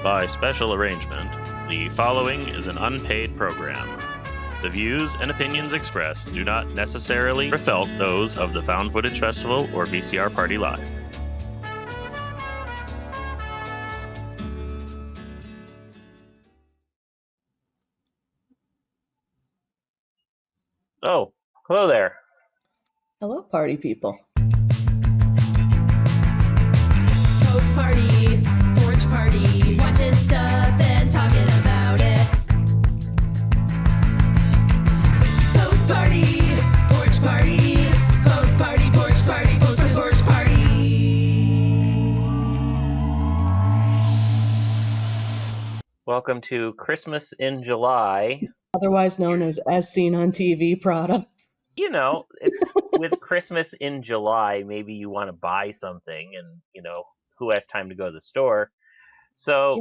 By special arrangement, the following is an unpaid program. The views and opinions expressed do not necessarily reflect those of the Found Footage Festival or VCR Party Live. Oh, hello there. Hello, party people. Post party, porch party, watching stuff and talking about it. Post party, porch party, post party, porch party, post party, porch party. Welcome to Christmas in July. Otherwise known as seen on TV products. You know, it's with Christmas in July, maybe you want to buy something and, who has time to go to the store? So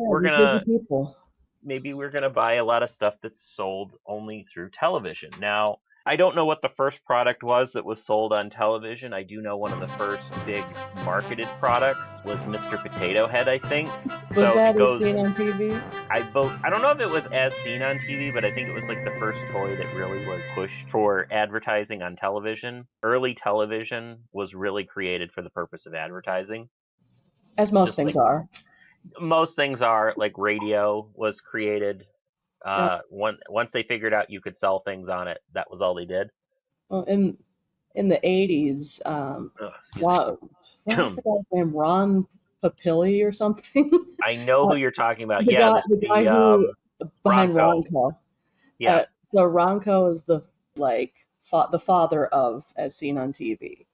maybe we're going to buy a lot of stuff that's sold only through television. Now, I don't know what the first product was that was sold on television. I do know one of the first big marketed products was Mr. Potato Head, I think. Was that as seen on TV? I don't know if it was as seen on TV, but I think it was like the first toy that really was pushed for advertising on television. Early television was really created for the purpose of advertising. As most things are. Most things are, like radio was created. Once they figured out you could sell things on it, that was all they did. Well, in the 80s, what was the guy's name? Ron Papilli or something? I know who you're talking about. The guy who behind Ronco. Yeah. So Ronco is the father of As Seen on TV.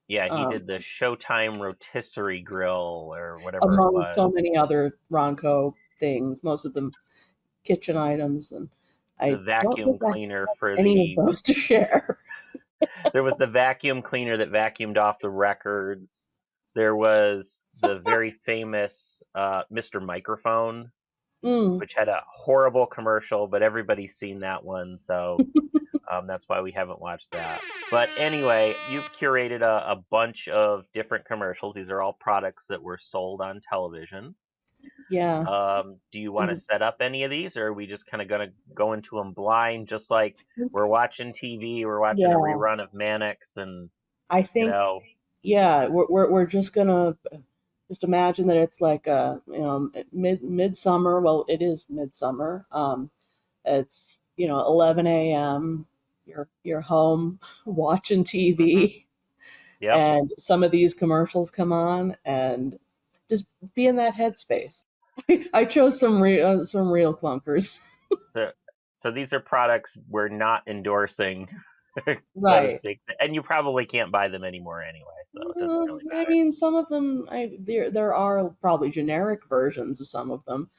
Yeah, he did the Showtime rotisserie grill or whatever among it was. So many other Ronco things, most of them kitchen items, and the vacuum cleaner for any of those to share. There was the vacuum cleaner that vacuumed off the records. There was the very famous Mr. Microphone, which had a horrible commercial, but everybody's seen that one, so that's why we haven't watched that. But anyway, you've curated a bunch of different commercials. These are all products that were sold on television. Yeah. Do you want to set up any of these, or are we just kind of going to go into them blind, just like we're watching TV, we're watching a rerun of Mannix, and I think, we're just gonna just imagine that it's like midsummer. Well, it is midsummer. It's 11 a.m. You're home watching TV, and some of these commercials come on, and just be in that headspace. I chose some real clunkers. So these are products we're not endorsing, right? And you probably can't buy them anymore anyway. So it doesn't really matter. I mean, some of them, there are probably generic versions of some of them.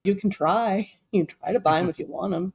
You can try. You can try to buy them if you want them.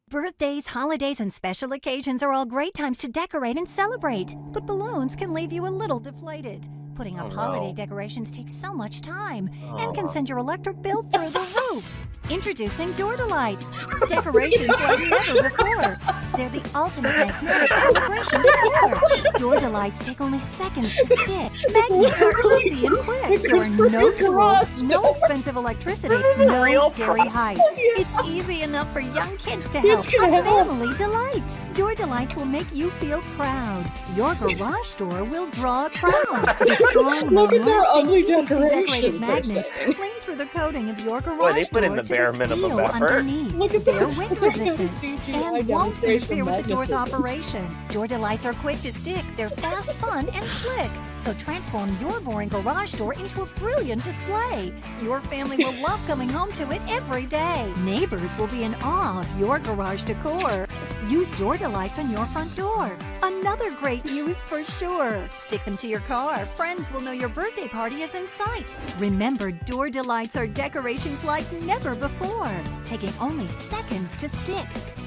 Birthdays, holidays, and special occasions are all great times to decorate and celebrate, but balloons can leave you a little deflated. Putting up holiday decorations takes so much time and can send your electric bill through the roof. Introducing Door Delights. Decorations like never before. They're the ultimate magnetic celebration decor. Door Delights take only seconds to stick. Magnets are easy and quick. There are no tools, no expensive electricity, no scary heights. It's easy enough for young kids to help. A family delight. Door Delights will make you feel proud. Your garage door will draw a crowd. The strong, long-lasting, easy-decorated magnets cling through the coating of your garage door to the steel underneath. Look at They're wind resistant and won't interfere with the door's operation. Door Delights are quick to stick. They're fast, fun, and slick. So transform your boring garage door into a brilliant display. Your family will love coming home to it every day. Neighbors will be in awe of your garage decor. Use Door Delights on your front door. Another great use for sure. Stick them to your car. Friends will know your birthday party is in sight. Remember, Door Delights are decorations like never before, taking only seconds to stick.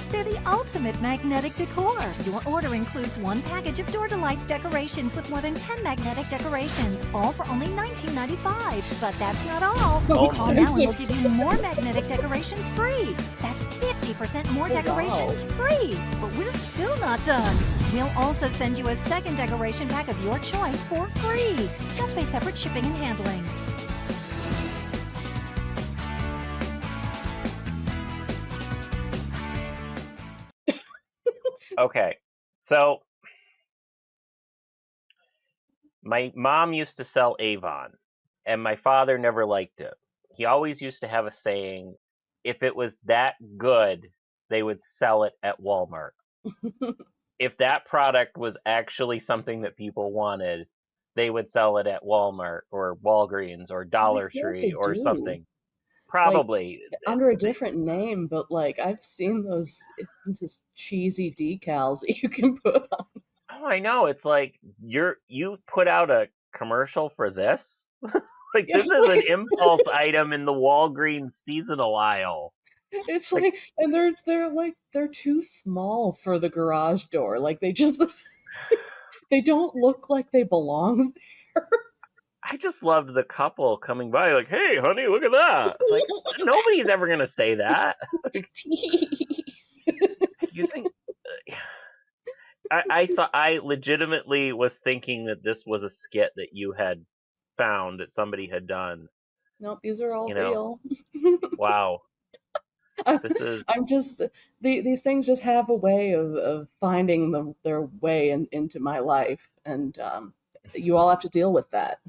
They're the ultimate magnetic decor. Your order includes one package of Door Delights decorations with more than 10 magnetic decorations, all for only $19.95. But that's not all. Call now and we'll give you more magnetic decorations free. That's 50% more decorations free. But we're still not done. We'll also send you a second decoration pack of your choice for free. Just pay separate shipping and handling. Okay, so my mom used to sell Avon, and my father never liked it. He always used to have a saying, if it was that good, they would sell it at Walmart. If that product was actually something that people wanted, they would sell it at Walmart or Walgreens or And I Dollar feel like Tree they or do. something. Like, Probably. under a different name, but like I've seen those just cheesy decals that you can put on. Oh, I know. It's like you put out a commercial for this? Like this It's is an like impulse item in the Walgreens seasonal aisle. it's Like like, and they're too small for the garage door. Like they just they don't look like they belong there. I just loved the couple coming by like, "Hey, honey, look at that." It's like nobody's ever going to say that. Like, you think I thought I legitimately was thinking that this was a skit that you had found that somebody had done. Nope, these are all You know, real. wow. I'm, This is I'm just these things just have a way of finding their way into my life, and you all have to deal with that.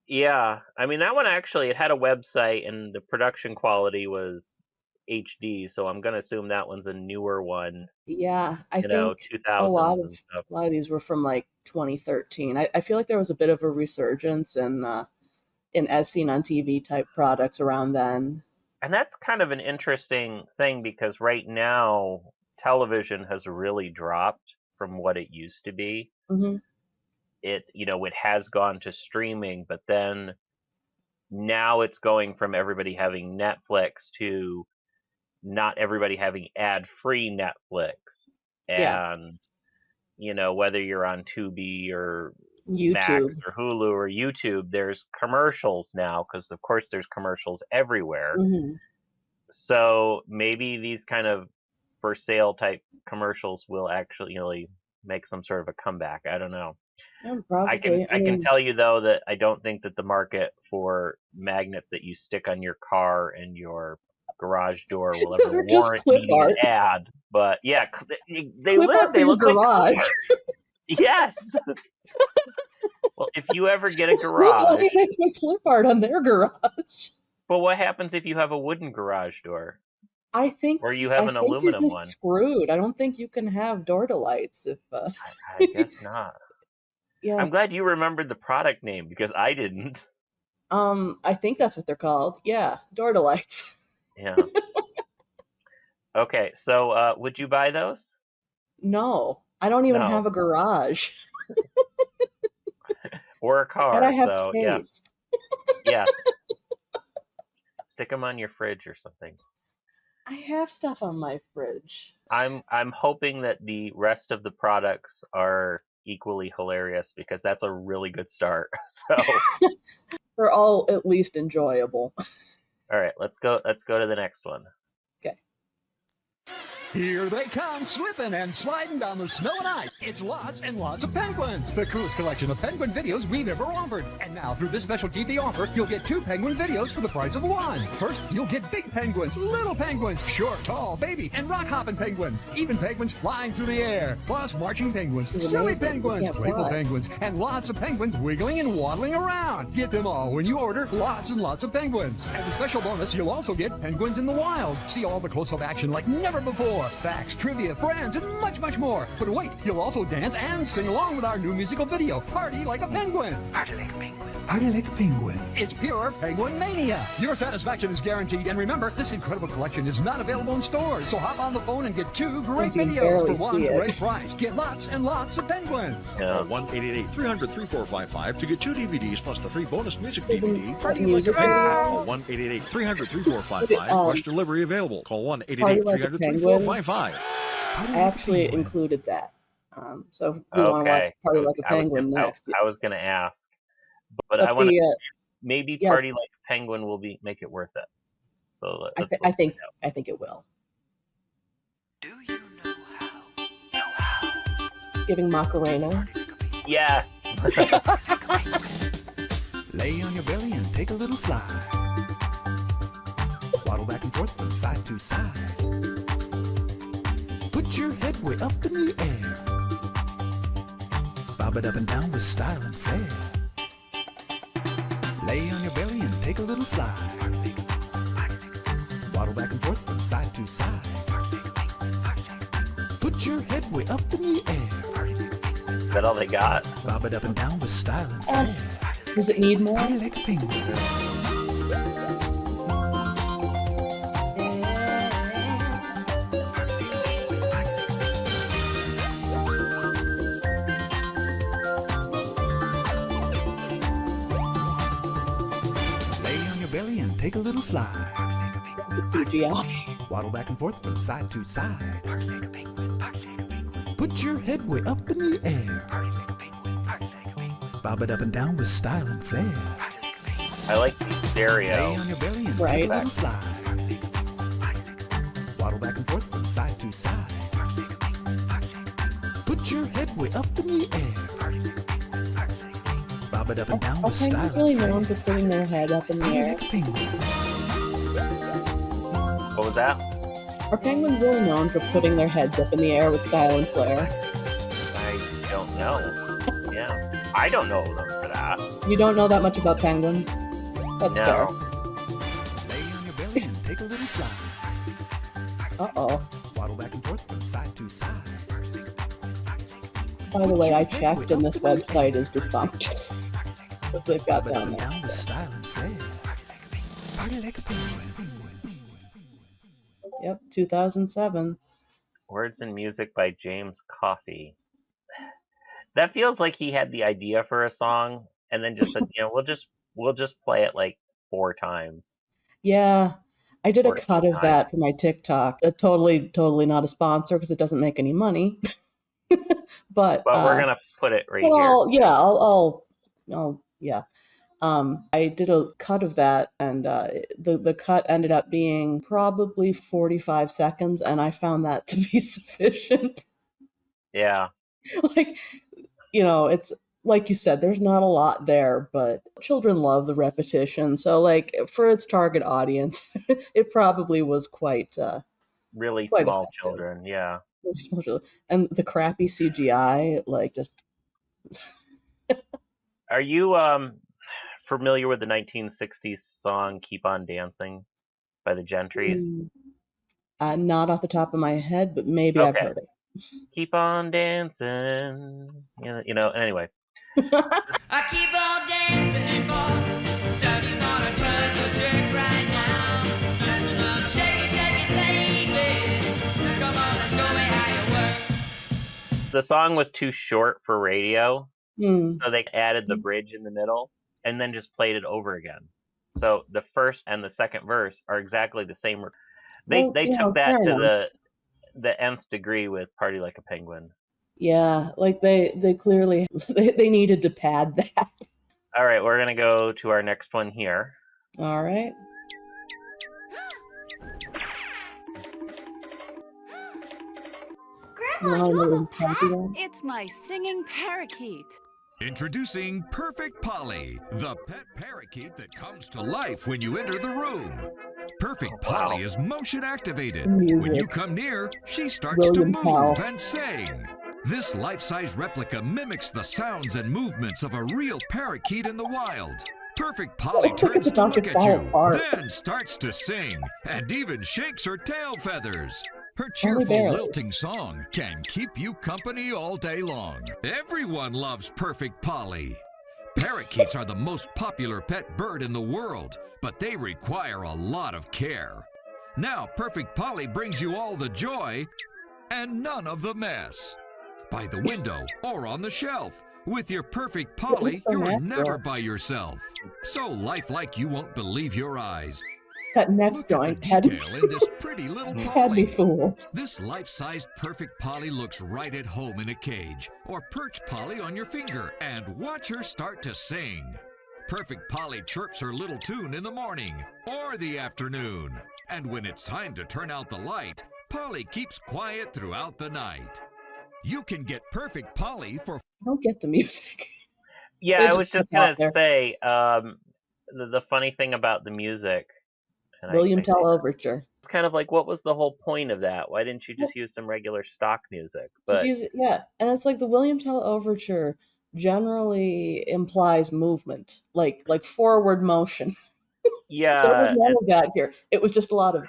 yeah. I mean, that one actually it had a website and the production quality was HD, so I'm gonna assume that one's a newer one. Yeah, I You know, think a lot 2000s of and stuff. a lot of these were from like 2013. I feel like there was a bit of a resurgence in as seen on TV type products around then. And that's kind of an interesting thing because right now television has really dropped from what it used to be. Hmm. It has gone to streaming, but then now it's going from everybody having Netflix to not everybody having ad-free Netflix. Yeah, And whether you're on Tubi or Max YouTube. or Hulu or YouTube, there's commercials now because of course there's commercials everywhere. Hmm. So maybe these kind of for sale type commercials will actually make some sort of a comeback. I don't know. Yeah, I can probably. I I can mean, tell you though that I don't think that the market for magnets that you stick on your car and your garage door will ever they're just warrant clip needing an art. ad. But yeah, Clip art for they your look like garage. cars. Yes. Well, if you ever get a Look how garage, they make my clip art on their garage. but what happens if you have a wooden garage door I think or you have I an think you're aluminum just one? screwed. I don't think you can have door delights if I guess not. yeah. I'm glad you remembered the product name because I didn't. I think that's what they're called. Yeah, door delights. Yeah. Okay, so would you buy those? No, I don't even No. have a garage, Or a and I car, have so yeah. taste. Yes. Stick them on your fridge or something. I have stuff on my fridge. I'm hoping that the rest of the products are equally hilarious because that's a really good start. So, They're all at least enjoyable. all right, let's go to the next one. Okay. Here they come, slipping and sliding down the snow and ice. It's lots and lots of penguins. The coolest collection of penguin videos we've ever offered. And now, through this special TV offer, you'll get 2 penguin videos for the price of 1. First, you'll get big penguins, little penguins, short, tall, baby, and rock-hopping penguins. Even penguins flying through the air. Plus, marching penguins, silly amazing. penguins, Yeah, playful fly. penguins, and lots of penguins wiggling and waddling around. Get them all when you order lots and lots of penguins. As a special bonus, you'll also get penguins in the wild. See all the close-up action like never before. Facts, trivia, friends, and much, much more. But wait, you'll also dance and sing along with our new musical video, Party Like a Penguin. Party like a penguin. Party like a penguin. It's pure penguin mania. Your satisfaction is guaranteed. And remember, this incredible collection is not available in stores. So hop on the phone and get 2 great You can videos barely for 1 see it. great price. Get lots and lots of penguins. Yeah. Call 1-888-300-3455 to get 2 DVDs plus the free bonus music Even DVD, that Party Like a music Penguin. video? Call 1-888-300-3455. Rush delivery available. Call Party Like a 1-888-300-3455. I actually included that. So if we want to watch Okay. Party Like a I was Penguin gonna, next. I was gonna ask, but I But want to the maybe yeah. Party Like a Penguin will make it worth it. So let's I think it will. Do you know how? Giving Macarena. yes. Lay on your belly and take a little slide. Waddle back and forth from side to side. Put your way up in the air. Bob it up and down with style and flair. Lay on your belly and take a little slide. Waddle back and forth from side to side. Put your head way up in the air. Is that all they got? Bob it up and down with style and flair. Does it need more? Party like a penguin. Belly and take a little slide. The CGI. Waddle back and forth from side to side. Put your head way up in the air. Bob it up and down with style and flair. I like the stereo. Lay on your belly and take a little slide. Waddle back and forth from side to side. Put your head way up in the air. Bob it up and down with style and flair. Really known for putting their head up in the air. What was that? Are penguins really known for putting their heads up in the air with style and flair? I don't know. Yeah. I don't know them for that. You don't know that much about penguins? That's fair. Lay on your belly and take a little slide. Uh-oh. Waddle back and forth from side to side. By the way, I checked and this website is defunct. What they've got down there. Down with style and flair. Party like a penguin. Yep, 2007. Words and music by James Coffey. That feels like he had the idea for a song and then just said, we'll just play it like 4 times. Yeah, I did a cut of that for my TikTok. Totally not a sponsor because it doesn't make any money. but we're gonna put it right here. Yeah. I did a cut of that, and the cut ended up being probably 45 seconds, and I found that to be sufficient. Yeah. It's like you said, there's not a lot there, but children love the repetition. So, for its target audience, it probably was quite really quite small effective. children. Yeah. Really small children. And the crappy CGI, just. Are you familiar with the 1960s song "Keep on Dancing" by the Gentrys? Not off the top of my head, but maybe I've heard it. Keep on dancing, anyway. I keep on dancing, boy. Don't you wanna try the jerk right now? Shake it, baby. Come on and show me how you work. The song was too short for radio, so they added the bridge in the middle and then just played it over again. So the first and the second verse are exactly the same. They took that to the nth degree with "Party Like a Penguin." Yeah, they clearly they needed to pad that. All right, we're gonna go to our next one here. All right. Grandma, it's my singing parakeet. Introducing Perfect Polly, the pet parakeet that comes to life when you enter the room. Perfect Polly is motion activated. When you come near, she starts to move and sing. This life-size replica mimics the sounds and movements of a real parakeet in the wild. Perfect Polly turns to look at you, then starts to sing, and even shakes her tail feathers. Her cheerful, lilting song can keep you company all day long. Everyone loves Perfect Polly. Parakeets are the most popular pet bird in the world, but they require a lot of care. Now, Perfect Polly brings you all the joy and none of the mess. By the window or on the shelf. With your Perfect Polly, you're never by yourself. So lifelike you won't believe your eyes. That neck joint had in this pretty little Polly. me fooled. This life-sized Perfect Polly looks right at home in a cage, or perch Polly on your finger and watch her start to sing. Perfect Polly chirps her little tune in the morning or the afternoon. And when it's time to turn out the light, Polly keeps quiet throughout the night. You can get Perfect Polly for... I don't get the music. Yeah, I was just going to say, the funny thing about the music... William Tell Overture. It's kind of like, what was the whole point of that? Why didn't you just use some regular stock music? Just But use it, yeah. And it's like the William Tell overture generally implies movement, like forward motion. There was yeah, none of that here. It was just a lot of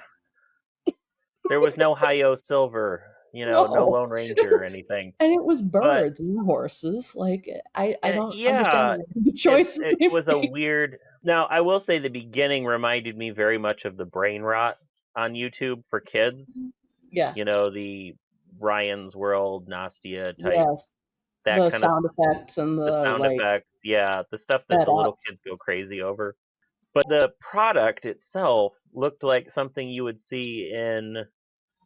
there was no Hi-Yo Silver, no no. Lone Ranger or anything. And it was But birds and horses. Like I don't yeah, understand the choices it they was a made. weird. Now, I will say the beginning reminded me very much of the brain rot on YouTube for kids. Yeah. The Ryan's World, Nastia type, Yes. that The kind of sound effects and the the sound like effects, yeah, the stuff that the setup. little kids go crazy over. But the product itself looked like something you would see in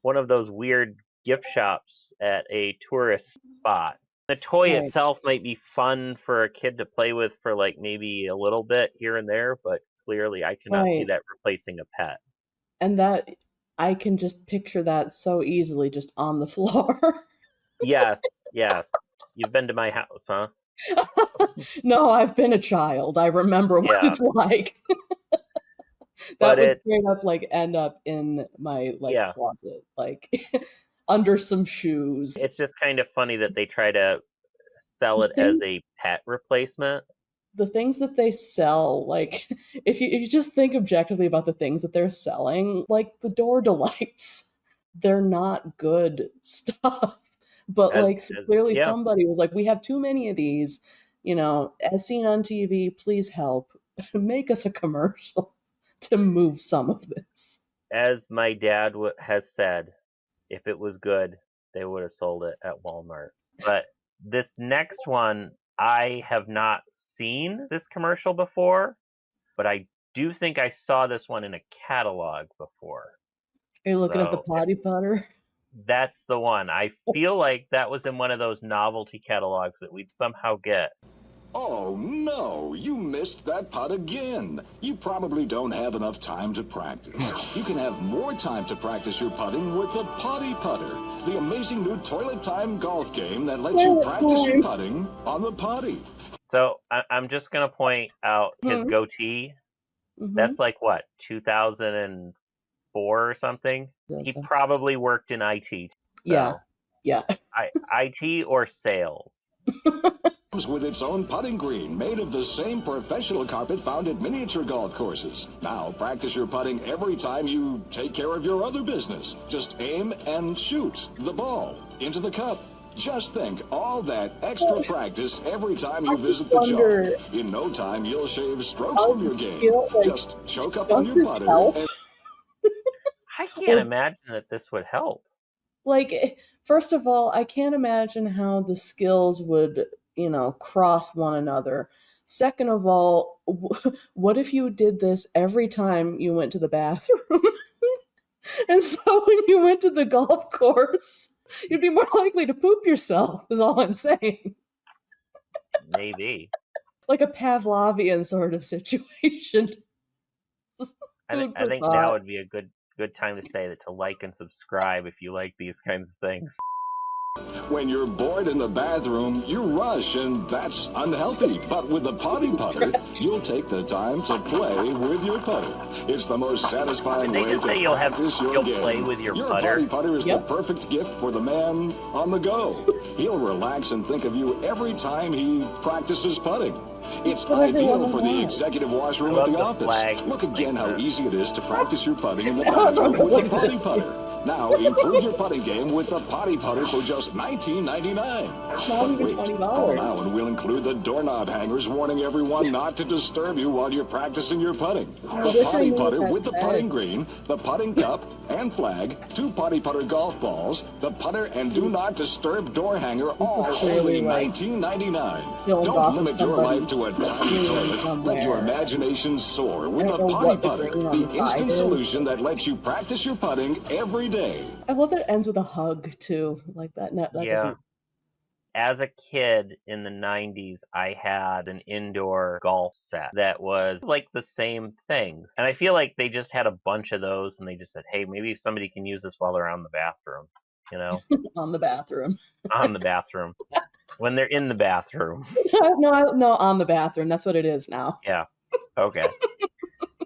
one of those weird gift shops at a tourist spot. The toy Right. itself might be fun for a kid to play with for like maybe a little bit here and there, but clearly I cannot see Right. that replacing a pet. And that I can just picture that so easily just on the floor. Yes, yes. You've been to my house, huh? No, I've been a child. I remember what Yeah, it's like. That but would straight up like end up in my like yeah, closet, like under some shoes. it's just kind of funny that they try to sell The it as things a pet replacement. the things that they sell, like if you just think objectively about the things that they're selling, like the door delights, they're not good stuff. But like clearly Yeah, somebody was like, we have too many of these, as seen on TV, please help. Make us a commercial to move some of this. as my dad has said, if it was good, they would have sold it at Walmart. But this next one, I have not seen this commercial before, but I do think I saw this one in a catalog before. Are you looking at the So potty putter? that's the one. I feel like that was in one of those novelty catalogs that we'd somehow get. Oh, no, you missed that putt again. You probably don't have enough time to practice. You can have more time to practice your putting with the Potty Putter, the amazing new toilet time golf game that lets you practice your putting on the potty. So I'm just going to point out his goatee. That's like what, 2004 or something? He probably worked in IT. So Yeah. IT or sales. With its own putting green, made of the same professional carpet found at miniature golf courses. Now, practice your putting every time you take care of your other business. Just aim and shoot the ball into the cup. Just think, all that extra practice every time you visit the job. In no time, you'll shave strokes from your game. Just choke up on your putter. I can't imagine that this would help. Like, first of all, I can't imagine how the skills would, cross one another. Second of all, what if you did this every time you went to the bathroom? And so when you went to the golf course, you'd be more likely to poop yourself, is all I'm saying. Maybe. Like a Pavlovian sort of situation. I think now would be a good time to say that to like and subscribe if you like these kinds of things. When you're bored in the bathroom, you rush, and that's unhealthy. But with the Potty Putter, you'll take the time to play with your putter. It's the most satisfying way to practice your game. Play with your putter? Potty Putter is the perfect gift for the man on the go. He'll relax and think of you every time he practices putting. It's ideal for the executive washroom at the office. Look again how easy it is to practice your putting in the bathroom with the Potty Putter. Now, improve your putting game with the Potty Putter for just $19.99. But wait, call now and we'll include the doorknob hangers warning everyone not to disturb you while you're practicing your putting. The Potty Putter with the putting green, the putting cup and flag, 2 Potty Putter golf balls, the putter and do not disturb door hanger, all only $19.99. Don't limit your life to a tiny toilet. Let your imagination soar with the Potty Putter, the instant solution that lets you practice your putting every day. I love that it ends with a hug too, like that. Doesn't... As a kid in the 90s, I had an indoor golf set that was like the same things. And I feel like they just had a bunch of those and they just said, hey, maybe somebody can use this while they're on the bathroom, On the bathroom. On the bathroom. When they're in the bathroom. No, on the bathroom. That's what it is now. Yeah. Okay.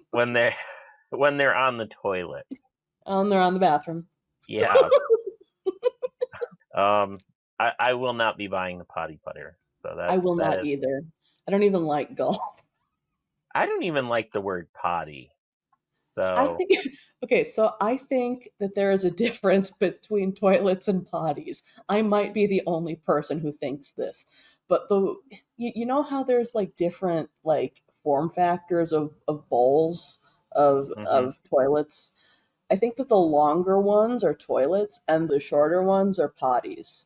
When they're on the toilet. They're on the bathroom. Yeah. I will not be buying the potty putter. So I will not is, either. I don't even like golf. I don't even like the word potty. So I think that there is a difference between toilets and potties. I might be the only person who thinks this, but you know how there's like different like form factors of bowls of toilets. I think that the longer ones are toilets and the shorter ones are potties.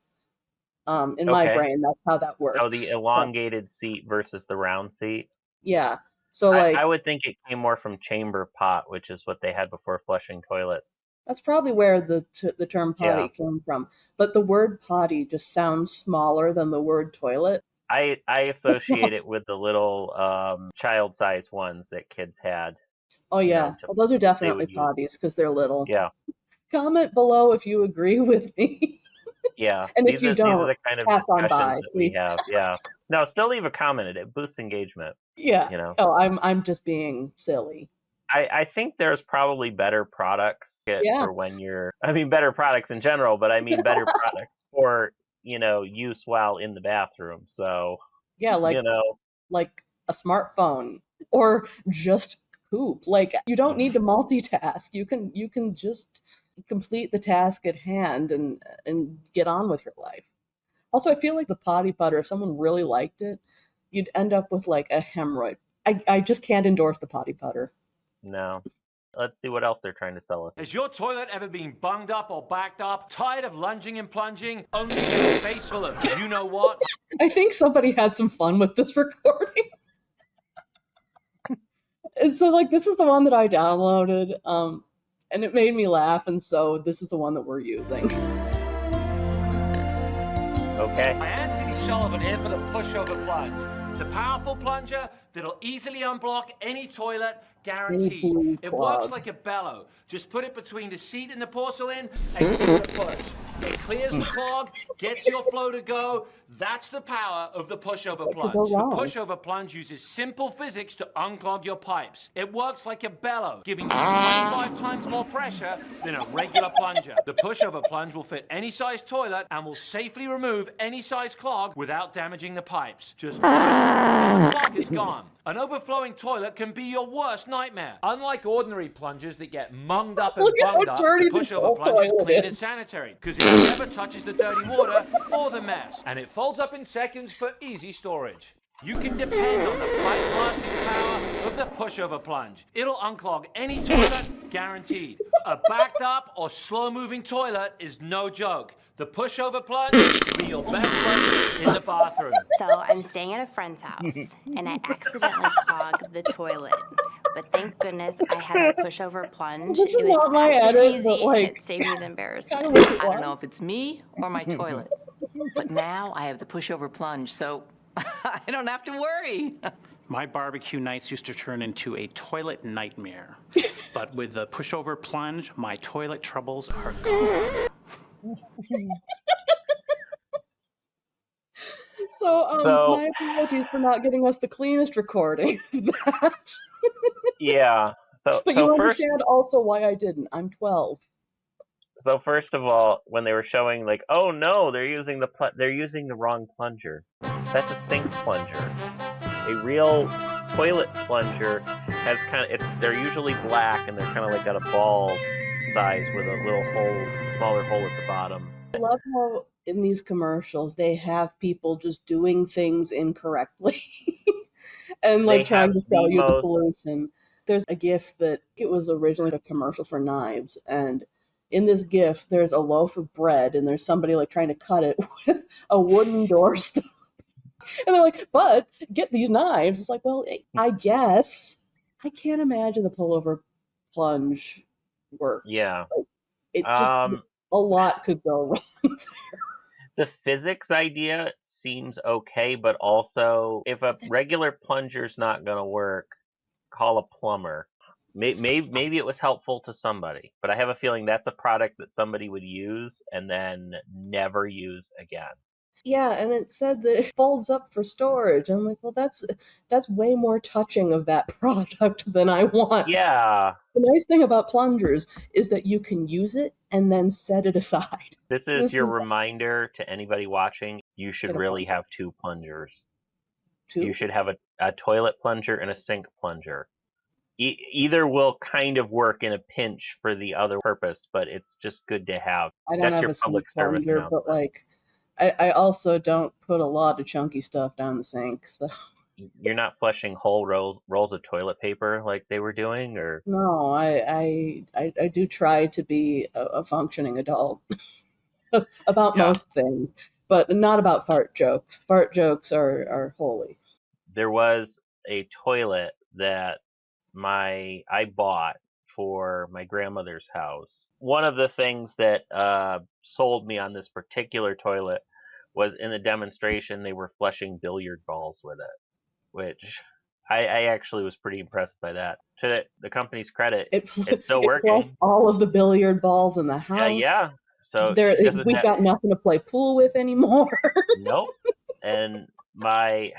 In my brain, that's how that works. Oh, the elongated seat versus the round seat. Yeah. So like I would think it came more from chamber pot, which is what they had before flushing toilets. That's probably where the term potty came from. But the word potty just sounds smaller than the word toilet. I associate it with the little child-sized ones that kids had. Oh yeah, well, those are definitely potties because they're little. Yeah. Comment below if you agree with me. Yeah. And if you don't, these are the kind of pass on discussions by, that we have. Yeah. No, still leave a comment. It boosts engagement. Yeah. You know. Oh, I'm just being silly. I think there's probably better products for when better products in general, but I mean better products for, use while in the bathroom. So, yeah, like, like a smartphone or just poop. Like you don't need to multitask. You can just complete the task at hand and get on with your life. Also, I feel like the potty putter, if someone really liked it, you'd end up with like a hemorrhoid. I just can't endorse the potty putter. No. Let's see what else they're trying to sell us. Has your toilet ever been bunged up or backed up? Tired of lunging and plunging? Only a face full of you know what? I think somebody had some fun with this recording. So like this is the one that I downloaded, and it made me laugh, and so this is the one that we're using. Okay. I Anthony Sullivan here for the pushover plunge. The powerful plunger that'll easily unblock any toilet, guaranteed. It works like a bellow. Just put it between the seat and the porcelain and give it a push. It clears the clog, gets your flow to go. That's the power of the pushover plunge. The pushover plunge uses simple physics to unclog your pipes. It works like a bellow, giving you 25 times more pressure than a regular plunger. The pushover plunge will fit any size toilet and will safely remove any size clog without damaging the pipes. Just push, and the clog is gone. An overflowing toilet can be your worst nightmare. Unlike ordinary plungers that get munged up and bunged up, the pushover plunge is clean and sanitary because it never touches the dirty water or the mess. And it folds up in seconds for easy storage. You can depend on the pipe-blasting power of the pushover plunge. It'll unclog any toilet, guaranteed. A backed up or slow-moving toilet is no joke. The pushover plunge will be your best friend in the bathroom. So I'm staying at a friend's house, and I accidentally clogged the toilet. But thank goodness I had a pushover plunge. This is it was not my edit, but like, and it saved me the embarrassment. I don't know if it's me or my toilet, but now I have the pushover plunge, so I don't have to worry. My barbecue nights used to turn into a toilet nightmare. But with the pushover plunge, my toilet troubles are gone. So, my apologies for not getting us the cleanest recording of that. Yeah. But you understand also why I didn't. I'm 12. So first of all, when they were showing like, oh no, they're using the wrong plunger. That's a sink plunger. A real toilet plunger has they're usually black and they're kind of like got a ball size with a little smaller hole at the bottom. I love how in these commercials they have people just doing things incorrectly and like trying to sell you the solution. There's a GIF that it was originally a commercial for knives, and in this GIF there's a loaf of bread and there's somebody like trying to cut it with a wooden doorstop. And they're like, but get these knives. It's like, well, I guess. I can't imagine the pullover plunge worked. Yeah. Like, it just, a lot could go wrong there. The physics idea seems okay, but also if a regular plunger's not going to work, call a plumber. Maybe it was helpful to somebody, but I have a feeling that's a product that somebody would use and then never use again. Yeah, and it said that it folds up for storage. I'm like, well, that's way more touching of that product than I want. Yeah. The nice thing about plungers is that you can use it and then set it aside. This is your reminder to anybody watching, you should really have 2 plungers. 2? You should have a toilet plunger and a sink plunger. Either will kind of work in a pinch for the other purpose, but it's just good to have. I don't That's have your a sink public service plunger, but announcement. like, I also don't put a lot of chunky stuff down the sink, so. You're not flushing whole rolls of toilet paper like they were doing, or? No, I do try to be a functioning adult about most things, but not about fart jokes. Fart jokes are holy. There was a toilet that I bought for my grandmother's house. One of the things that sold me on this particular toilet was in the demonstration they were flushing billiard balls with it, which I actually was pretty impressed by that. To the company's credit, it's still flushed working. all of the billiard balls in the house. Yeah. So we've got nothing to play pool with anymore. Nope. And I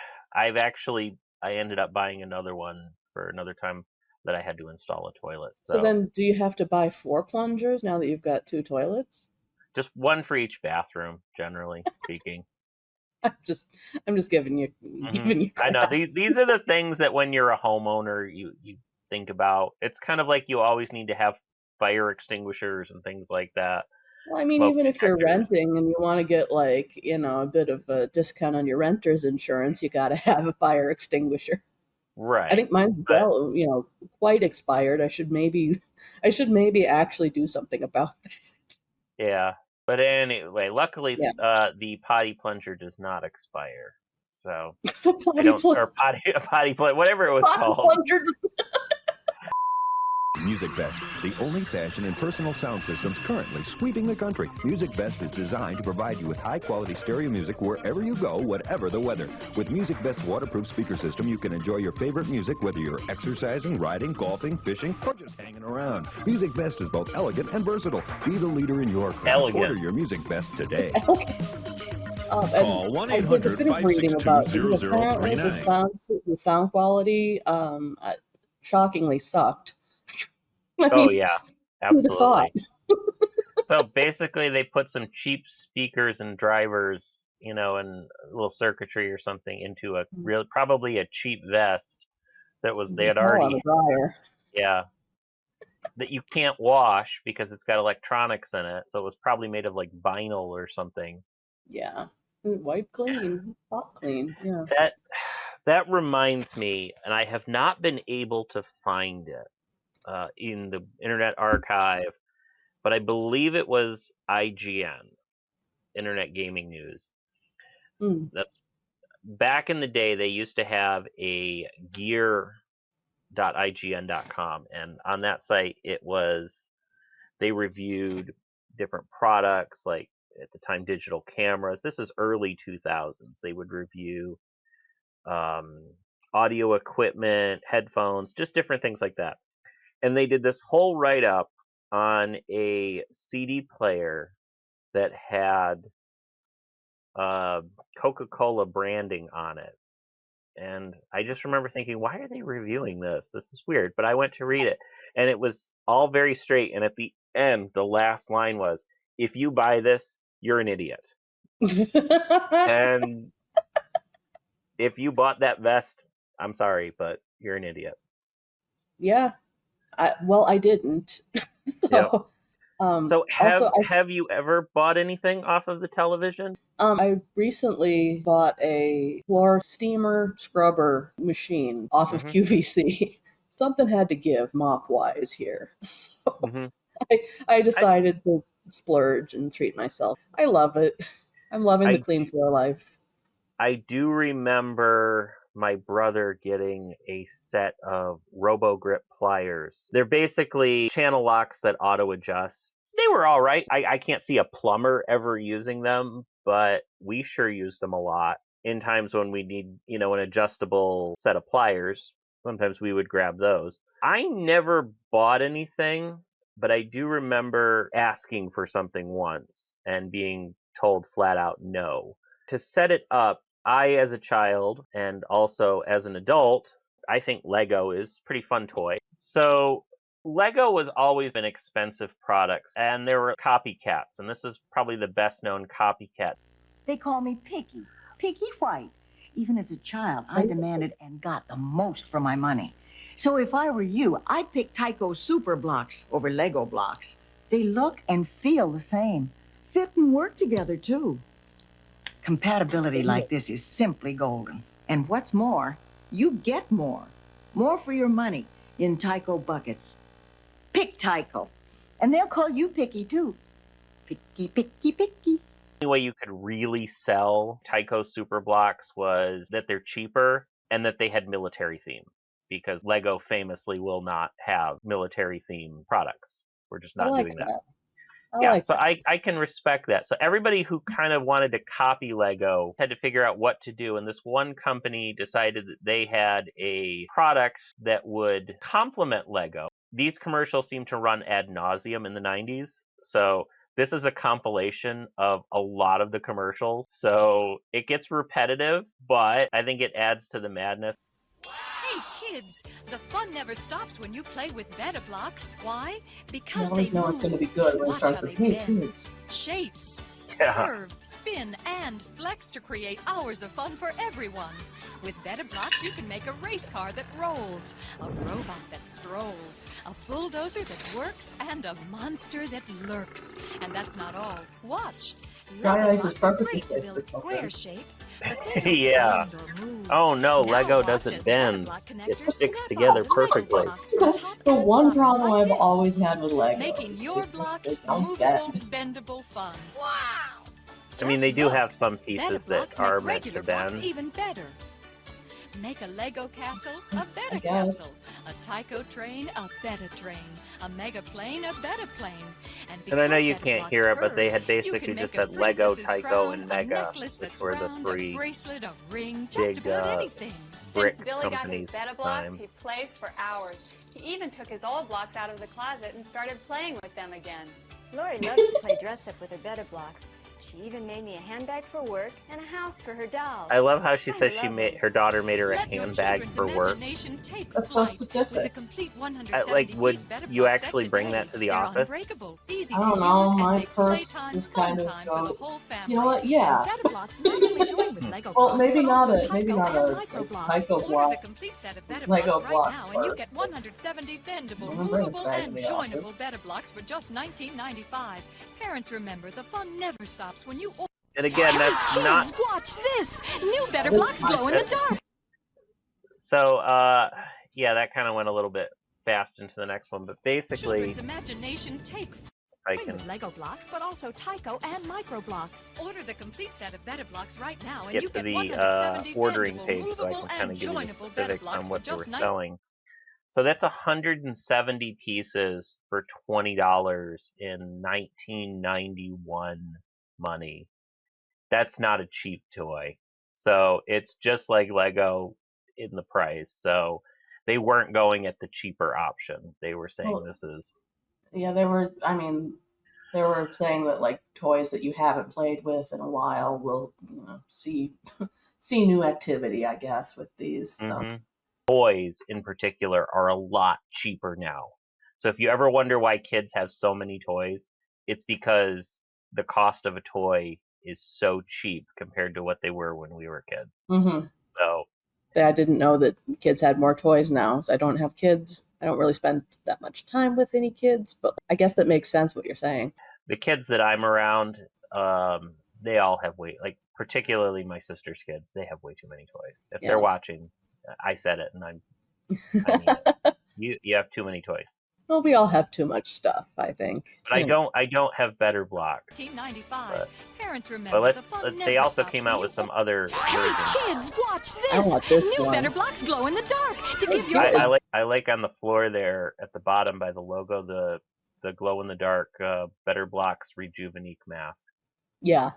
ended up buying another one for another time that I had to install a toilet. So then do you have to buy 4 plungers now that you've got 2 toilets? Just one for each bathroom, generally speaking. I'm just giving you crap. I know these are the things that when you're a homeowner you think about. It's kind of like you always need to have fire extinguishers and things like that. Well, I mean, even if you're renting and you want to get like, a bit of a discount on your renter's insurance, you got to have a fire extinguisher. Right. I think mine's quite expired. I should maybe actually do something about that. Yeah. But anyway, luckily the potty plunger does not expire. So potty plunger, whatever it was called. Music Best, the only fashion and personal sound systems currently sweeping the country. Music Best is designed to provide you with high-quality stereo music wherever you go, whatever the weather. With Music Best's waterproof speaker system, you can enjoy your favorite music whether you're exercising, riding, golfing, fishing, or just hanging around. Music Best is both elegant and versatile. Be the leader in your craft. Order your Music Best today. Call 1-800-562-0039. The sound quality shockingly sucked. Yeah, absolutely. So basically they put some cheap speakers and drivers, and a little circuitry or something into probably a cheap vest that they had already that you can't wash because it's got electronics in it, so it was probably made of like vinyl or something. Yeah. Wipe clean, pot clean. Yeah. That reminds me, and I have not been able to find it in the Internet Archive, but I believe it was IGN, Internet Gaming News. That's back in the day. They used to have a gear.ign.com, and on that site they reviewed different products, like at the time digital cameras. This is early 2000s. They would review audio equipment, headphones, just different things like that. And they did this whole write-up on a CD player that had Coca-Cola branding on it. And I just remember thinking, why are they reviewing this? This is weird. But I went to read it, and it was all very straight. And at the end, the last line was, if you buy this, you're an idiot. And if you bought that vest, I'm sorry, but you're an idiot. Yeah. I didn't. So have you ever bought anything off of the television? I recently bought a floor steamer scrubber machine off of QVC. Something had to give mop-wise here. So I decided to splurge and treat myself. I love it. I'm loving the clean floor life. I do remember my brother getting a set of RoboGrip pliers. They're basically channel locks that auto adjust. They were all right. I can't see a plumber ever using them, but we sure used them a lot in times when we need, an adjustable set of pliers. Sometimes we would grab those. I never bought anything, but I do remember asking for something once and being told flat out no. To set it up, I, as a child and also as an adult, I think Lego is a pretty fun toy. So Lego was always an expensive product, and there were copycats, and this is probably the best known copycat. They call me Picky White. Even as a child, I demanded and got the most for my money. So if I were you, I'd pick Tyco Super Blocks over Lego blocks. They look and feel the same. Fit and work together, too. Compatibility like this is simply golden. And what's more, you get more. More for your money in Tyco buckets. Pick Tyco. And they'll call you Picky, too. Picky, Picky, Picky. The only way you could really sell Tyco Super Blocks was that they're cheaper and that they had military theme, because Lego famously will not have military theme products. We're just not doing that. I can respect that. So everybody who kind of wanted to copy Lego had to figure out what to do, and this one company decided that they had a product that would complement Lego. These commercials seem to run ad nauseum in the 90s, so this is a compilation of a lot of the commercials. So it gets repetitive, but I think it adds to the madness. Hey kids, the fun never stops when you play with Beta Blocks. Why? Because you always know it's going to be good when it starts with hey kids. Shape, curve, spin, and flex to create hours of fun for everyone. With Beta Blocks, you can make a race car that rolls, a robot that strolls, a bulldozer that works, and a monster that lurks. And that's not all. Watch. Dry ice is perfectly to build square shapes, but yeah. Oh no, Lego doesn't bend. It sticks together perfectly. That's the one problem I've always had with Lego. Making your blocks movable, bendable fun. Wow! I mean, they do have some pieces that are meant to bend. Even better. Make a Lego castle a Beta castle, a Tyco train a Beta train, a Mega plane a Beta plane. And I know you can't hear it, but they had basically just said Lego, Tyco, and Mega, which were the three bracelet, a ring, big brick Since Billy got his companies Beta blocks, he plays for hours. He even took his old blocks out of the closet and started playing with them again. Lori loves to play dress-up with her Beta blocks. She even made me a handbag for work and a house for her dolls. I love how she says her daughter made her a handbag for work. That's so specific. Like, would you actually bring that to the office? I don't know, my purse is kind of you know what, yeah. Well, maybe not a Tyco block, Lego block and you get 170 bendable, movable, and joinable Beta blocks for just $19.95. Parents, remember, the fun never stops when you order. And again, that's kids, not. Watch this! New Beta blocks glow in the dark. So, yeah, that kind of went a little bit fast into the next one, but basically, Children's imagination take with Lego blocks, but also Tyco and micro blocks. Order the complete set of Beta blocks right now, and you get to get the 170 ordering bendable, page, so I movable, can kind of and give you the joinable specifics Beta on what they were just selling. So that's 170 pieces for $20 in 1991 money. That's not a cheap toy. So it's just like Lego in the price. So they weren't going at the cheaper option. They were saying this is. Yeah, they were saying that like toys that you haven't played with in a while will, see new activity, I guess, with these. So. Mm-hmm. Toys in particular are a lot cheaper now. So if you ever wonder why kids have so many toys, it's because the cost of a toy is so cheap compared to what they were when we were kids. Mm-hmm. So I didn't know that kids had more toys now. So I don't have kids. I don't really spend that much time with any kids, but I guess that makes sense what you're saying. The kids that I'm around, they all have particularly my sister's kids, they have way too many toys. If they're watching, I said it, and I mean it. You have too many toys. Well, we all have too much stuff, I think. But I don't have Better blocks. $19.95. Parents remember But they also came out with some other versions. Kids, watch this! I want this New one. Better blocks glow in the dark to give your I like on the floor there at the bottom by the logo the glow in the dark Better Blocks Rejuvenate mask. Yeah.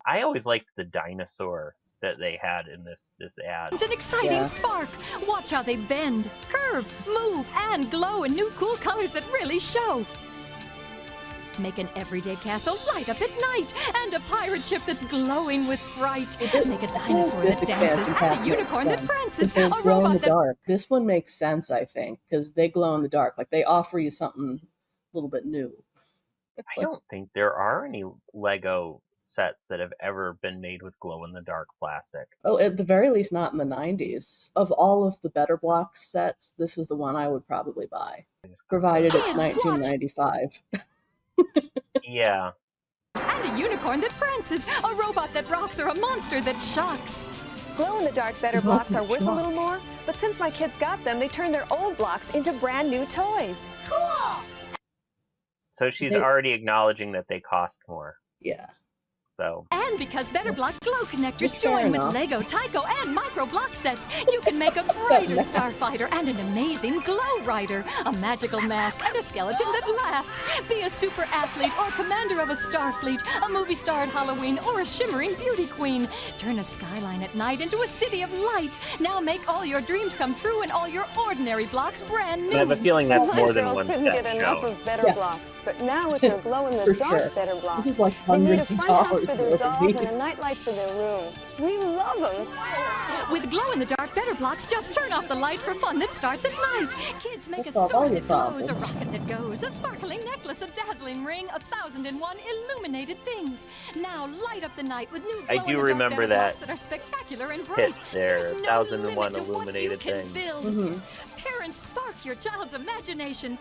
I always liked the dinosaur that they had in this ad. It's an exciting spark. Watch how they bend, curve, move, and glow in new cool colors that really show. Make an everyday castle light up at night, and a pirate ship that's glowing with fright. Make a dinosaur that dances, and a unicorn that prances, a glow in robot the that... dark. This one makes sense, I think, because they glow in the dark. Like, they offer you something a little bit new. I don't think there are any Lego sets that have ever been made with glow-in-the-dark plastic. Oh, at the very least, not in the 90s. Of all of the Better Blocks sets, this is the one I would probably buy, provided it's 1995. Yeah. And a unicorn that prances, a robot that rocks, or a monster that shocks. Glow-in-the-dark Better Blocks are worth a little more, but since my kids got them, they turned their old blocks into brand new toys. Cool! So she's already acknowledging that they cost more. Yeah. So. And because Better Block glow connectors join with Lego, Tyco, and Micro Block sets, you can make a brighter starfighter and an amazing glow rider, a magical mask, and a skeleton that laughs. Be a super athlete or commander of a star fleet, a movie star at Halloween, or a shimmering beauty queen. Turn a skyline at night into a city of light. Now make all your dreams come true and all your ordinary blocks brand new. I have a feeling that's more than one couldn't set get enough shown. of Better Blocks, but now with their glow-in-the-dark Better Blocks, This is like they made a hundreds of fun house dollars for their worth of dolls and these. a nightlight for their room. We love them. With glow-in-the-dark Better Blocks, just turn off the light for fun that starts at night. Kids make That's a all sword your that glows, a problems. rocket that goes, a sparkling necklace, a dazzling ring, 1,001 illuminated things. Now light up the night with new I do glow-in-the-dark remember Better that Blocks that are spectacular and hit bright. there, There's no 1,001 limit to what you illuminated can things. build. Parents, spark your child's imagination.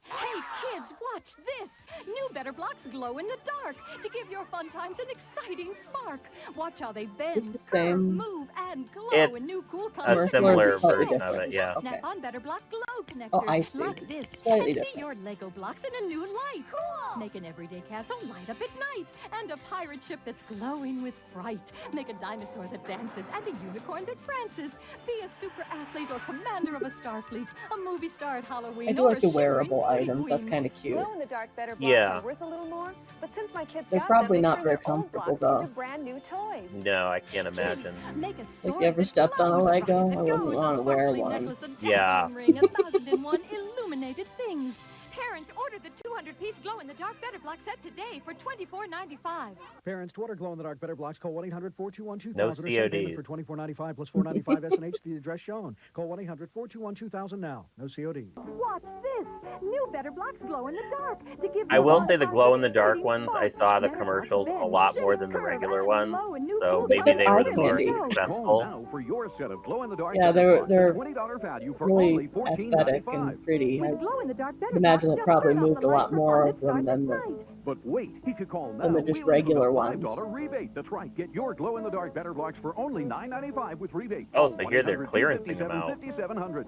Hey kids, watch this! New Better Blocks glow in the dark to give your fun times an exciting spark. Watch how they bend, Is this the same? move, and glow It's in new cool a colors. similar Slightly version of different. it, yeah. Okay. Snap on Better Block glow connectors. Oh, I see. Like this. Slightly and different. see your Lego blocks in a new light. Cool. Make an everyday castle light up at night. And a pirate ship that's glowing with fright. Make a dinosaur that dances and a unicorn that prances. Be a super athlete or commander of a star fleet. A movie star at Halloween. I do or like a the shimmering wearable beauty items. That's queen. kind of cute. Glow-in-the-dark Better Blocks Yeah. are worth a little more, but since my kids They're got probably them, they not turned very their old comfortable, blocks though. into brand new toys. No, I can't imagine. Make a Like, sword you ever that stepped on a glows, Lego? rocket I that wouldn't goes, want a to wear sparkling one. necklace, a Yeah. dazzling ring, 1,001 illuminated things. Parents, order the 200-piece glow-in-the-dark Better Block set today for $24.95. Parents, to order glow-in-the-dark Better Blocks, call 1-800-421-2000 No or send payment CODs. for $24.95 plus $4.95 S&H to the address shown. Call 1-800-421-2000 now. No CODs. Watch this! New Better Blocks glow in the dark to give I you will fun say the times glow-in-the-dark and ones, I exciting saw the sparks. commercials a Better lot Blocks, more than the curve, regular and ones, glow and new so cool maybe Except they were eye the more candy. Call successful. now for your set of glow-in-the-dark Yeah, Better Blocks they're at $20 value for really only aesthetic $14.95. and pretty. I With glow-in-the-dark Better would imagine Blocks, it probably just turn off moved the a light lot for more fun of that them starts than at the night. But wait, he could call now. than the just Wheel into regular the ones. $5 rebate. That's right. Get your glow-in-the-dark Better Blocks for only $9.95 with rebate. Oh, so here they're clearancing them out. 5700.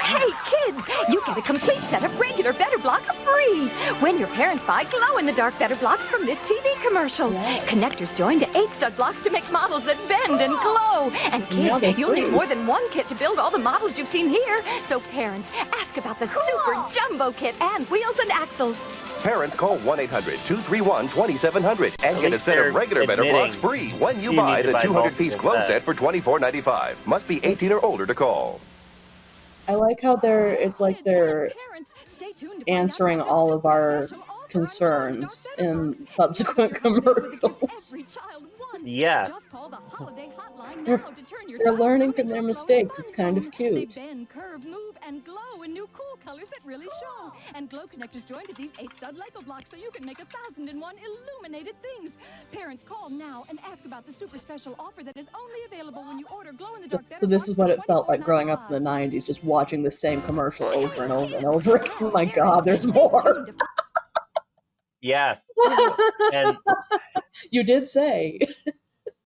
Hey kids, you get a complete set of regular Better Blocks free when your parents buy glow-in-the-dark Better Blocks from this TV commercial. Connectors join to 8 stud blocks to make models that bend and glow. And Now they're kids, you'll need free. more than one kit to build all the models you've seen here. So parents, ask about the super jumbo kit and wheels and axles. Parents, call 1-800-231-2700 and At get a least set they're of regular Better Blocks admitting free when you you buy need to the buy 200-piece multiple glow sets. set for $24.95. Must be 18 or older to call. I like how it's like they're answering all of our concerns in subsequent commercials. Yeah. They're learning from their mistakes. It's kind of cute. They bend, curve, move, and glow in new cool colors that really show. And glow connectors join to these 8 stud Lego blocks so you can make 1,001 illuminated things. Parents, call now and ask about the super special offer that is only available when you order glow in the dark. So this is what it felt like growing up in the 90s, just watching the same commercial over and over and over again. Oh my god, there's more. Yes. And you did say.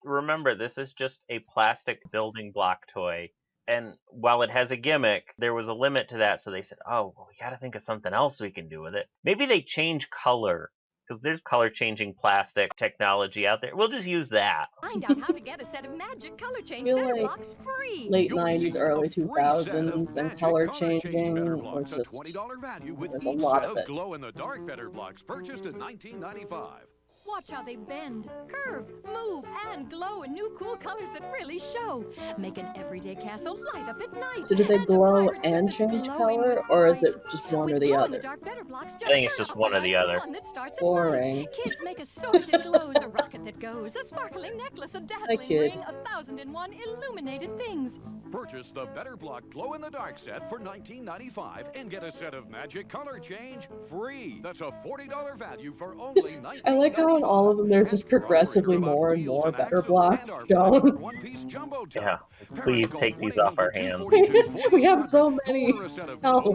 remember, this is just a plastic building block toy. And while it has a gimmick, there was a limit to that. So they said, oh, well, we got to think of something else we can do with it. Maybe they change color, because there's color changing plastic technology out there. We'll just use that. Find out how to get a set of magic color change Feel Better like Blocks free. late 90s, early 2000s, and color changing was At just, $20 value with there's a each lot set of of it. glow-in-the-dark Better Blocks purchased in $19.95. Watch how they bend, curve, move, and glow in new cool colors that really show. Make an everyday castle light up at night. So do they glow and change color, or is it just one or the other? I think it's just one or the other. Boring. Kids make a sword that glows, a rocket that goes, a sparkling necklace, a dazzling ring, 1,001 illuminated things. Purchase the Better Block Glow in the Dark set for $19.95 and get a set of Magic Color Change free. That's a $40 value for only $19.95. I like how in all of them there's just progressively more and more Better Blocks shown. Yeah, please take these off our hands. We have so many. Help.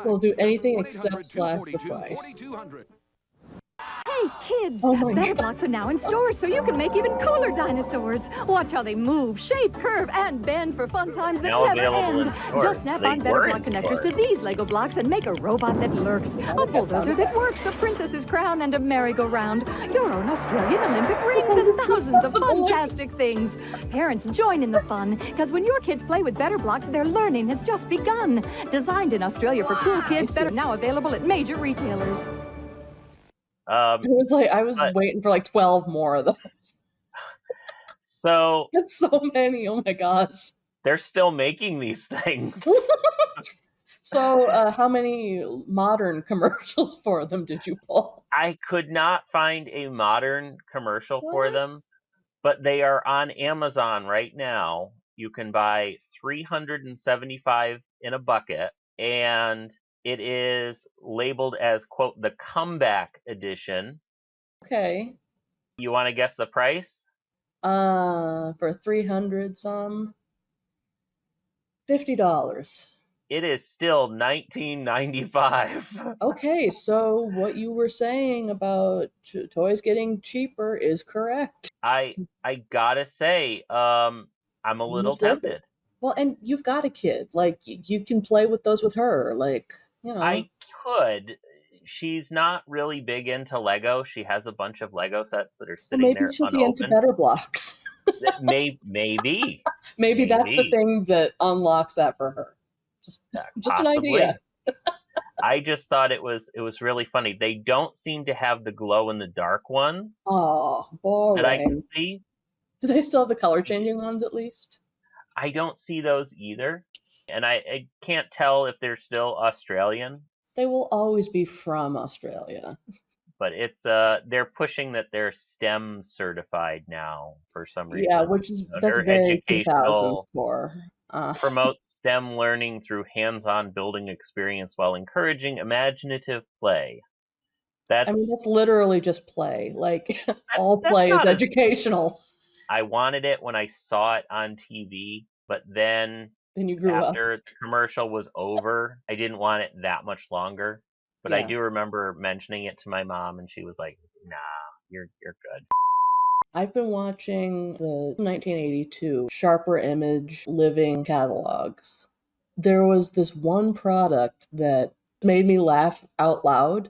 We'll do anything except slash the price. Hey kids, Oh my Better God. Blocks are now in stores so you can make even cooler dinosaurs. Watch how they move, shape, curve, and bend for fun times that Now never available in end. stores. Just snap They on Better were Block in connectors stores. to these Lego blocks and make a robot that lurks, a bulldozer that works, a princess's crown, and a merry-go-round. Your own Australian Olympic rings and thousands of fantastic things. Parents, join in the fun, because when your kids play with Better Blocks, their learning has just begun. Designed in Australia for cool kids, Better now available at major retailers. It was like I was waiting for like 12 more of those. So That's so many. Oh my gosh. they're still making these things. So, how many modern commercials for them did you pull? I could not find a modern commercial for them, but they are on Amazon right now. You can buy 375 in a bucket, and it is labeled as, quote, the comeback edition. Okay. You want to guess the price? For 300 some, $50. It is still $19.95. Okay, so what you were saying about toys getting cheaper is correct. I gotta say, I'm a little Almost worth it. tempted. Well, and you've got a kid. Like, you can play with those with her. Like, you know. I could. She's not really big into Lego. She has a bunch of Lego sets that are Well, sitting maybe there she'll be into unopened. Better Blocks. Maybe. Maybe that's the thing that unlocks that for her. Just an idea. I just thought it was really funny. They don't seem to have the glow in the dark ones Oh, that I can boring. see. Do they still have the color changing ones at least? I don't see those either, and I can't tell if they're still Australian. They will always be from Australia. But it's they're pushing that they're STEM certified now for some reason. Yeah, that's Under very 2000s educational core. promotes STEM learning through hands-on building experience while encouraging imaginative play. I mean, that's literally just play. Like, all play is not as- educational. I wanted it when I saw it on TV, but then you grew up. after the commercial was over, I didn't want it that much longer. But I Yeah. do remember mentioning it to my mom, and she was like, "Nah, you're good." I've been watching the 1982 Sharper Image Living catalogs. There was this one product that made me laugh out loud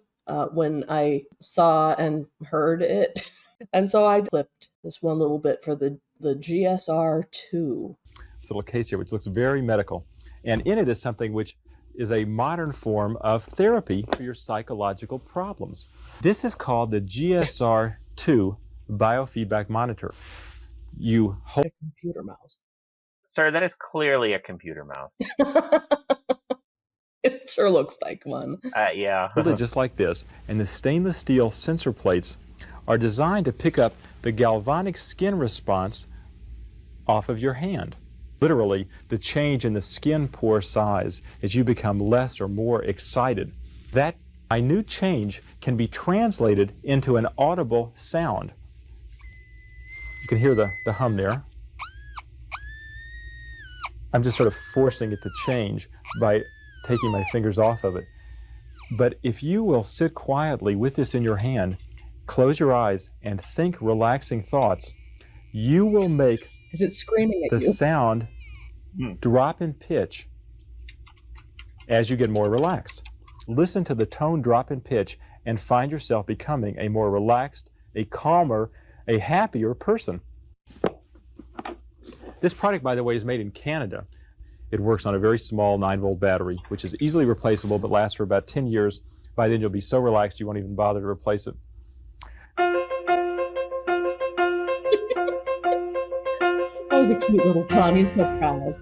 when I saw and heard it. And so I clipped this one little bit for the GSR-2. This little case here, which looks very medical. And in it is something which is a modern form of therapy for your psychological problems. This is called the GSR-2 biofeedback monitor. You hold a computer mouse. Sir, that is clearly a computer mouse. It sure looks like one. Yeah. hold it just like this, and the stainless steel sensor plates are designed to pick up the galvanic skin response off of your hand. Literally, the change in the skin pore size as you become less or more excited. That minute change can be translated into an audible sound. You can hear the hum there. I'm just sort of forcing it to change by taking my fingers off of it. But if you will sit quietly with this in your hand, close your eyes, and think relaxing thoughts, you will make Is it screaming at the you? sound drop in pitch as you get more relaxed. Listen to the tone drop in pitch and find yourself becoming a more relaxed, a calmer, a happier person. This product, by the way, is made in Canada. It works on a very small 9-volt battery, which is easily replaceable but lasts for about 10 years. By then you'll be so relaxed you won't even bother to replace it. That was a cute little pun. He's so proud.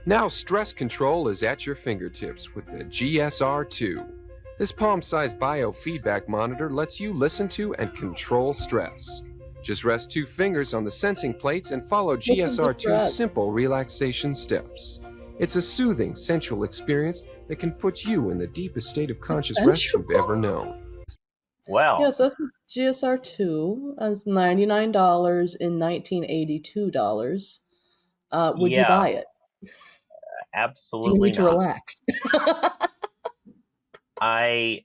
Now stress control is at your fingertips with the GSR2. This palm-sized biofeedback monitor lets you listen to and control stress. Just rest 2 fingers on the sensing plates and follow GSR2's simple relaxation steps. It's a soothing, sensual experience that can put you in the deepest state of conscious rest you've ever known. Wow. Yes, that's the GSR2 as $99 in $1982. Would you buy it? Absolutely Do you need to not. relax? I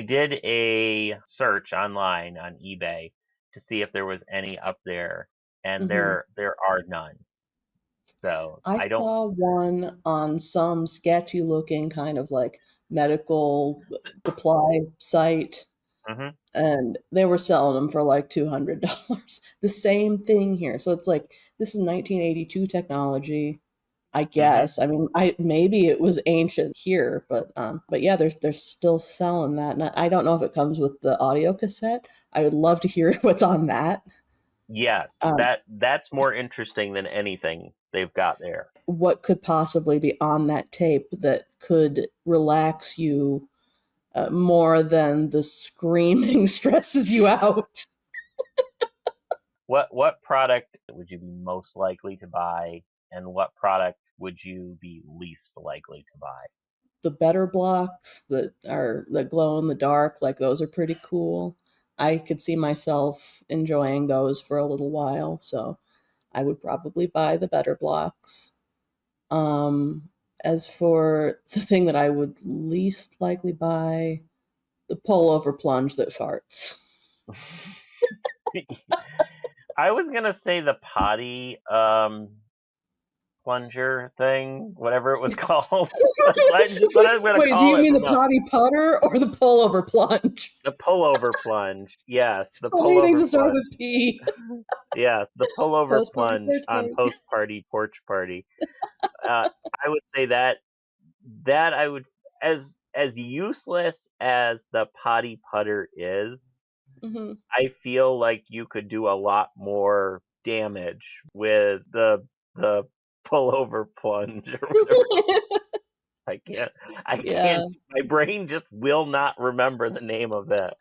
did a search online on eBay to see if there was any up there, and there are none. So I I don't. saw one on some sketchy looking kind of like medical supply site, and they were selling them for like $200. The same thing here. So it's like this is 1982 technology, I guess. I mean, maybe it was ancient here, but yeah, they're still selling that. And I don't know if it comes with the audio cassette. I would love to hear what's on that. Yes, that's more interesting than anything they've got there. What could possibly be on that tape that could relax you more than the screaming stresses you out? What product would you be most likely to buy, and what product would you be least likely to buy? The better blocks that glow in the dark, like those are pretty cool. I could see myself enjoying those for a little while, so I would probably buy the better blocks. As for the thing that I would least likely buy, the pull-over plunge that farts. I was gonna say the potty plunger thing, whatever it was called. Just what I'm gonna Wait, do call you it mean from the now. potty putter or the pullover plunge? The pullover plunge. Yes, the So many things pullover that start plunge. with P. Yes, the pullover Post-party plunge porch on party. post-party porch party. I would say that I would, as useless as the potty putter is, I feel like you could do a lot more damage with the pullover plunge or whatever. I can't. My brain just will not remember the name of that.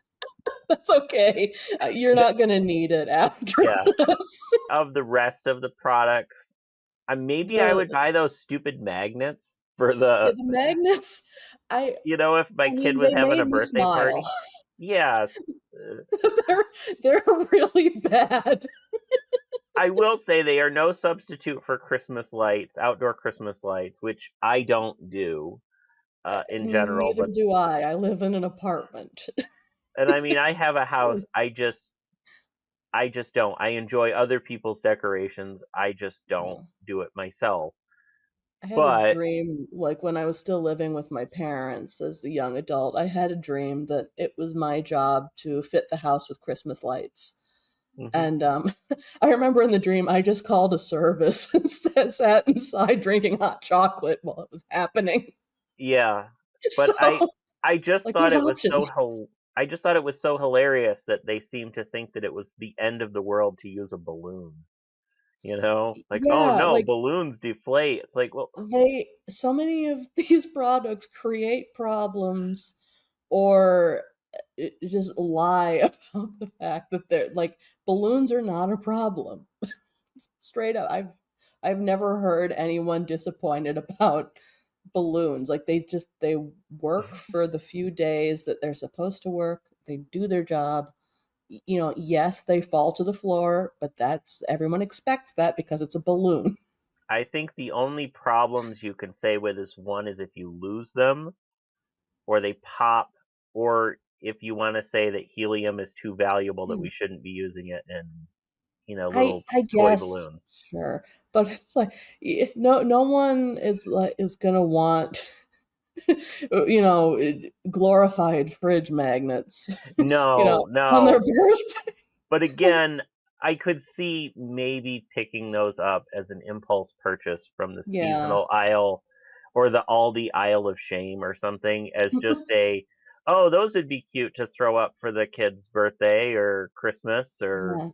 That's okay. You're not going to need it after this. Of the rest of the products, maybe I would buy those stupid magnets for the. The magnets. If my kid was they having made a me birthday smile. party. Yes. They're really bad. I will say they are no substitute for Christmas lights, outdoor Christmas lights, which I don't do in general. Neither But do I. I live in an apartment. and I mean, I have a house. I just don't. I enjoy other people's decorations. I just don't do it myself. I had a dream, like when I was still living with my parents as a young adult, I had a dream that it was my job to fit the house with Christmas lights. And I remember in the dream, I just called a service and sat inside drinking hot chocolate while it was happening. Yeah, but I just like, thought there's it was options. I just thought it was so hilarious that they seemed to think that it was the end of the world to use a balloon. Like, oh Yeah, no, like balloons deflate. It's like, well, so many of these products create problems or just lie about the fact that they're like balloons are not a problem. Straight up, I've never heard anyone disappointed about balloons. Like they work for the few days that they're supposed to work. They do their job. Yes, they fall to the floor, but everyone expects that because it's a balloon. I think the only problems you can say with this one is if you lose them, or they pop, or if you want to say that helium is too valuable that we shouldn't be using it in, little I toy guess balloons. sure, but it's like no one is gonna want glorified fridge magnets No, on their no. birthday. But again, I could see maybe picking those up as an impulse purchase from the Yeah. seasonal aisle or the Aldi aisle of shame or something as just Oh, those would be cute to throw up for the kid's birthday or Christmas or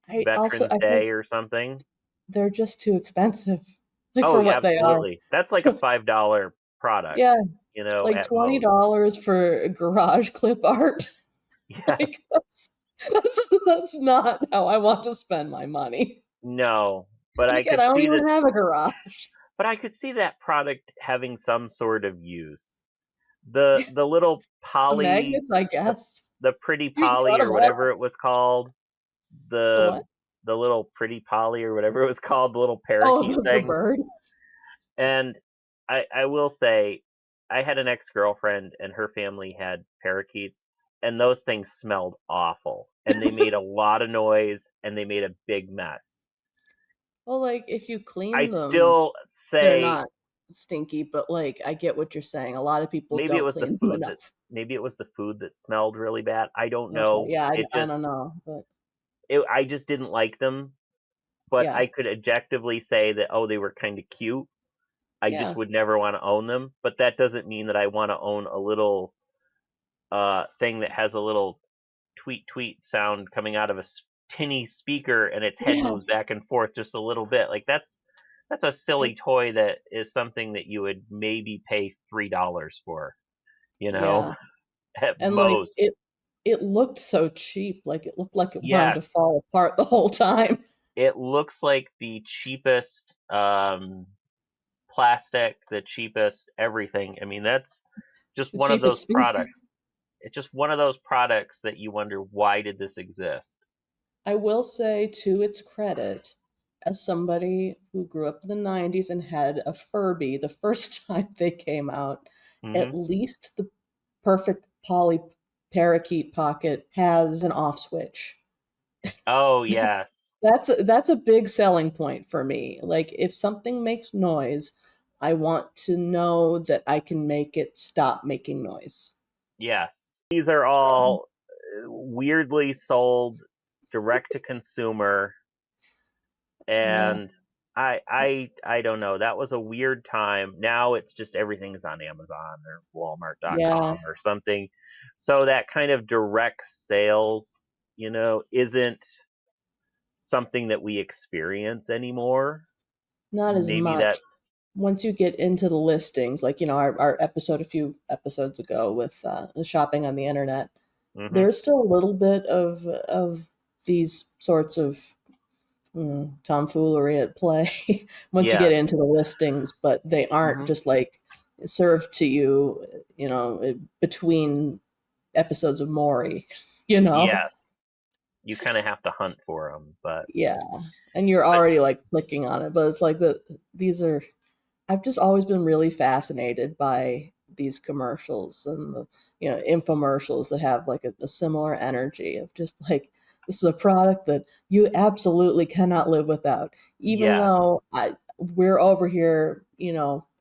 Veterans I Day think or something. they're just too expensive, like Oh, for yeah, what they are. absolutely. That's like a $5 product, Yeah, you know, like at most. $20 for garage clip art. Like Yes. that's not how I want to spend my money. No, but And I again, could I don't see even that. have a garage. But I could see that product having some sort of use. The little The poly, magnets, I guess. the pretty You can poly cut or them whatever up. it was called, The the what? the little pretty poly or whatever it was called, the little Oh, parakeet the thing. bird? And I will say, I had an ex-girlfriend and her family had parakeets, and those things smelled awful, and they made a lot of noise, and they made a big mess. Well, like, if you I clean them, still they're say not stinky, but, like, I get what you're saying. A lot of people maybe it don't was the clean them food that enough. maybe it was the food that smelled really bad. I don't Okay, know. yeah, It I just don't know, but I just didn't like them, but yeah, I could objectively say that, oh, they were kind of cute. I just yeah. would never want to own them, but that doesn't mean that I want to own a little thing that has a little tweet tweet sound coming out of a tinny speaker and its head Yeah. moves back and forth just a little bit. Like that's a silly toy that is something that you would maybe pay $3 for, you know, Yeah. at And, like, most. it looked so cheap, like, it looked like it wanted to Yes, fall apart the whole time. it looks like the cheapest plastic, the cheapest everything. I mean, that's just The one of cheapest those speaker. products. It's just one of those products that you wonder, why did this exist? I will say, to its credit, as somebody who grew up in the '90s and had a Furby the first time they came out, at Hmm. least the perfect Polly parakeet pocket has an off switch. Oh, yes. That's a big selling point for me. Like, if something makes noise, I want to know that I can make it stop making noise. Yes. These are So, all weirdly sold direct to consumer, yeah. and I don't know. That was a weird time. Now it's just everything's on Amazon or Yeah. Walmart.com or something. So that kind of direct sales, isn't something that we experience anymore. Not as Maybe much. that's Once you get into the listings, like, our episode a few episodes ago with, the shopping on the internet, mhm. there's still a little bit of these sorts of, tomfoolery at play once you get Yes. into the listings, but they aren't Mhm. just, like, served to you, between episodes of Maury, you know? Yes. You kind of have to hunt for them, but Yeah, and you're but already, like, clicking on it, but it's like these are I've just always been really fascinated by these commercials and the, infomercials that have like a similar energy of just like this is a product that you absolutely cannot live without, even yes. though we're over here,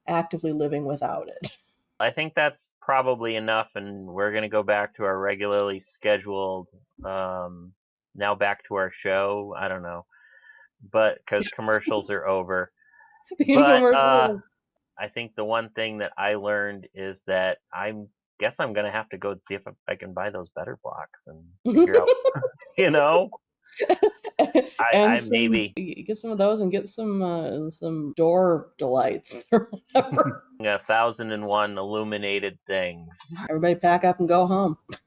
actively living without it. I think that's probably enough, and we're gonna go back to our regularly scheduled. Now back to our show. I don't know, but because commercials are over. The But infomercial. I think the one thing that I learned is that I'm gonna have to go and see if I can buy those better blocks and figure out. You know, I And maybe get some of those and get some door delights or whatever. 1,001 illuminated things. Everybody pack up and go home.